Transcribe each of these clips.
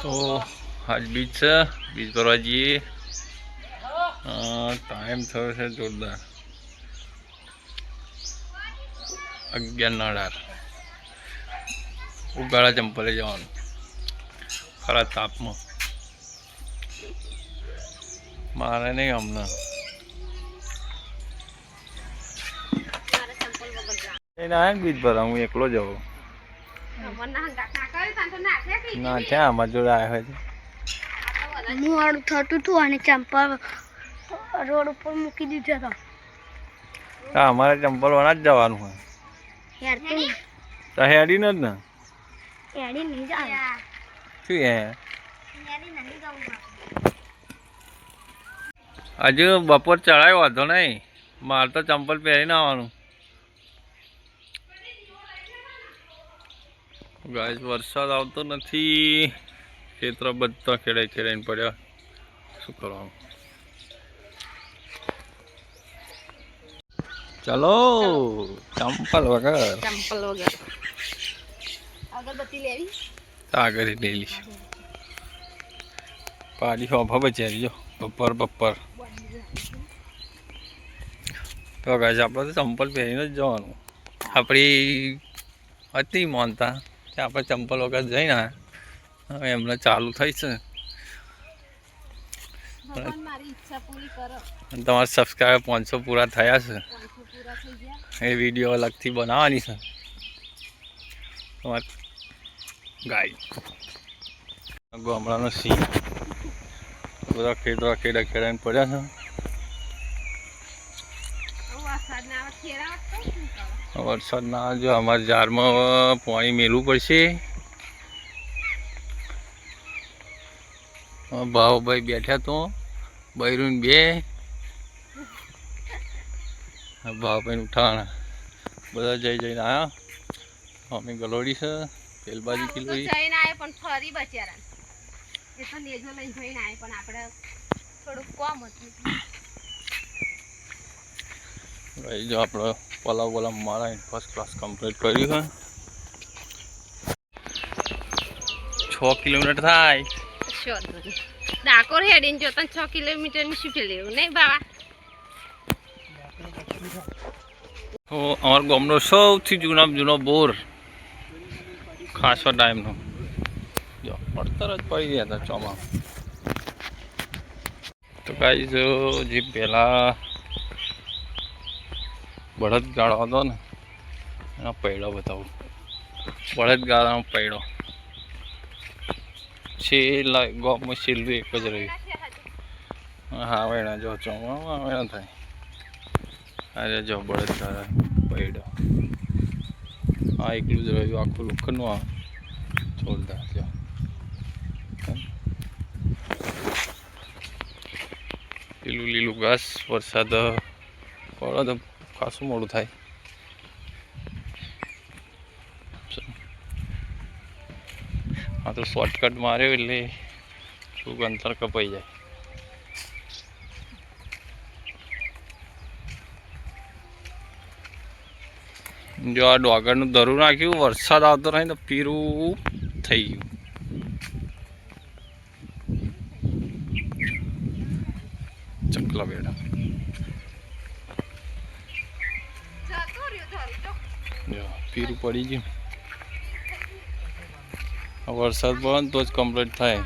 તો આજ બીચ છે, બીચ ભરવા જઈએ। ટાઈમ થયો છે જોરદાર 11:18। ઉગાડા ચંપલે જવાનું ખરા તાપમાં, મારે નહીં હમણાં બીચ ભરવા હું એકલો જાઉં ના ત્યાં અમારા જોડે આવ્યો છે। મોડું થતું હતું અને ચંપલ રોડ ઉપર મૂકી દીધા હતા। અમારે ચંપલ વાળા જ જવાનું હોય યાર તો હેડી ન જ ને એડી નહીં જવાનું શું હે એડી નહીં જવું હજુ બપોર ચડાયો વાંધો નહીં, મારે તો ચંપલ પહેરીને આવવાનું। ગાઈસ વરસાદ આવતો નથી, ખેતર બધા ખેડાઈને પડ્યા, શું કરવાનું। ચલો ચંપલ વગર અગરબત્તી લેવી આગળ ડેલી પાડી હો બચારી જો બપર તો ગાઈસ આપણે તો ચંપલ પહેરીને જ જવાનું। આપણી હતી માનતા કે આપણે ચંપલ વગર જઈને હવે એમને ચાલુ થઈ છે। તમારા સબસ્ક્રાઈબર 500 પૂરા થયા છે, એ વિડીયો અલગથી બનાવવાની છે તમારે ગાઈડ ગામડાનો સિંહ બધા ખેડાઈને પડ્યા છે। વરસાદ ના જો અમારે ઝાડમાં પાણી મેળવું પડશે। ભાવભાઈ બેઠા તો બૈરું બે ભાવભાઈ ઉઠાણા બધા જઈને આવ્યા। અમે ગલોડી છે તેલબાજી કિલોડી પણ ફરી બચારા એ તો નેજો લઈને જઈને આવે પણ આપણે થોડુંક કોમ હતું ભાઈ જો આપણે પલાવ મારા ફર્સ્ટ ક્લાસ કમ્પ્લીટ કર્યું છે। 6 કિલોમીટર થાય ડાકોર હેડીને જો 6 કિલોમીટર ની શું લેવું નહીં બાબા। અમારા ગામનો સૌથી જૂનો બોર ખાસો ટાઈમનો જો પડતર જ પડી ગયા હતા ચોમાં। તો ગાઈસ જે પહેલાં બળદગાડો હતો ને એનો પૈડો બતાવું। બળદગાડાનો પૈડો છેલ્લા ગામમાં છેલ્લું એક જ રહ્યું। હા વેણા જો ચોમાં વેણા થાય અરે જો બળદગાડા પૈડો હા એકલું જ રહ્યું આખું લોખંડનું આ જોરદાર જો લીલું ઘાસ વરસાદ પડે તો ખાસું મોડું થાય। હા તો શોર્ટકટ માર્યો એટલે થોડુંક અંતર કપાઈ જાય। જો આ ડોગરનું દરું નાખ્યું, વરસાદ આવતો નહીં તો પીરું થઈ ગયું। ચકલા બેડા પીરું પડી ગયું। વરસાદ પડે તો જ કમ્પ્લીટ થાય।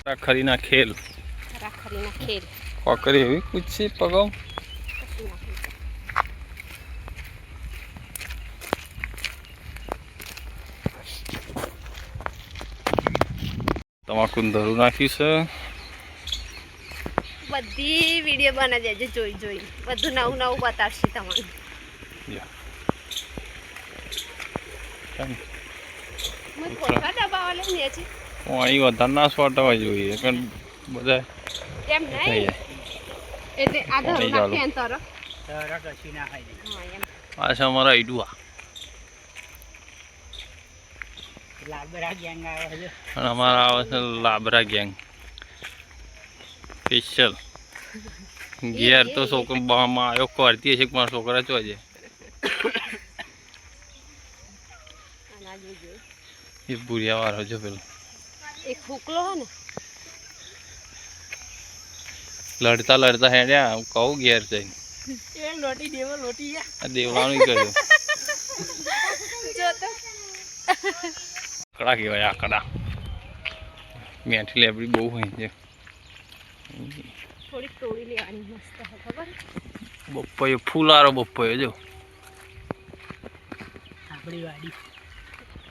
રાખરીના ખેલ કોકરી એવી પૂછી પગાવ તમાકુ ધરું નાખ્યું છે। બધી વિડીયો બનાવી દેજો જોઈ બધું નવું બતાવશે તમને। પાણી વધારે ના સોટવા જોઈએ કારણ બધા એમ નહીં એટલે આ ધરું નાખે તરફ આ છે અમારા આઈડુઆ અને અમારા આવે છે લાબરા ગેંગ સ્પેશિયલ ઘેર તો છોકરો આવ્યો કરતી હશે મારા છોકરા ચો છે જોઈએ એ ભૂરિયા વાળો જો પેલો એક ફૂકલો હે ને લડતા લડતા હેડ્યા કહું ઘેર જઈને એ લોટી દેવો લોટી આ દેવલાનું કર્યું જો તો આકડા કહેવાય આકડા મેઠી લેબડી બહુ હોય છે થોડીક તોડી લેવાની મસ્ત હે ખબર બપ્પાયો ફૂલારો બપ્પાયો જો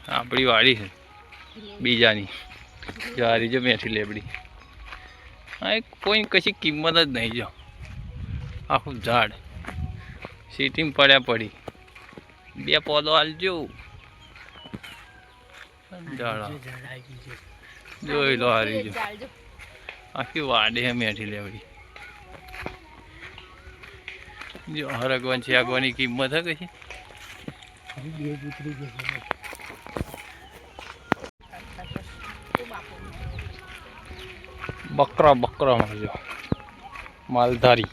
આપણી વાડી છે બીજાની જારી જો મેઠી લેબડી હા એક કોઈ કશી કિંમત જ નહીં જો આખું ઝાડ સીટીમાં પડ્યા પડી બે પોદો હાલજો ઝાડ જોઈ લો હારી જો આખી વાડી હે મેઠી લેબડી જો હરગવાન છે આગવાની કિંમત હે કશી બકરા બકરા મારજો માલધારી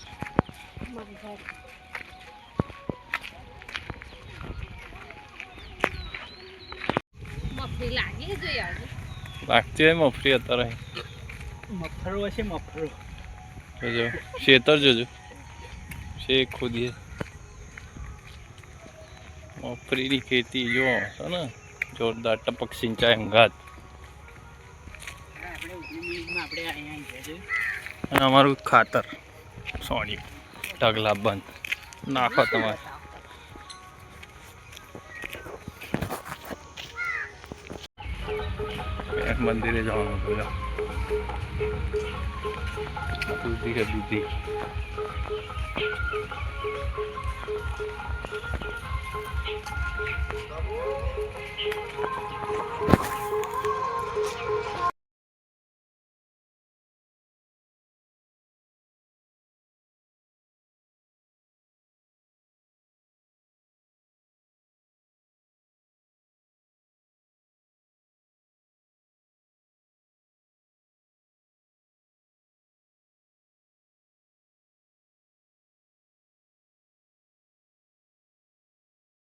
મફરી લાગી જોઈ આવજો લાગતી હોય મફરી અત્યારે મફરો હશે મફરો જોજો ખેતર જોજો છે ખોદીએ મફરીની ખેતી જો છે ને જોરદાર ટપક સિંચાઈ અંગાત આપણે અહીંયા છે અને અમારું ખાતર સોની ઢગલા બંધ નાખો તમારે મંદિરે જવાનું પેલા દૂધી કે દૂધી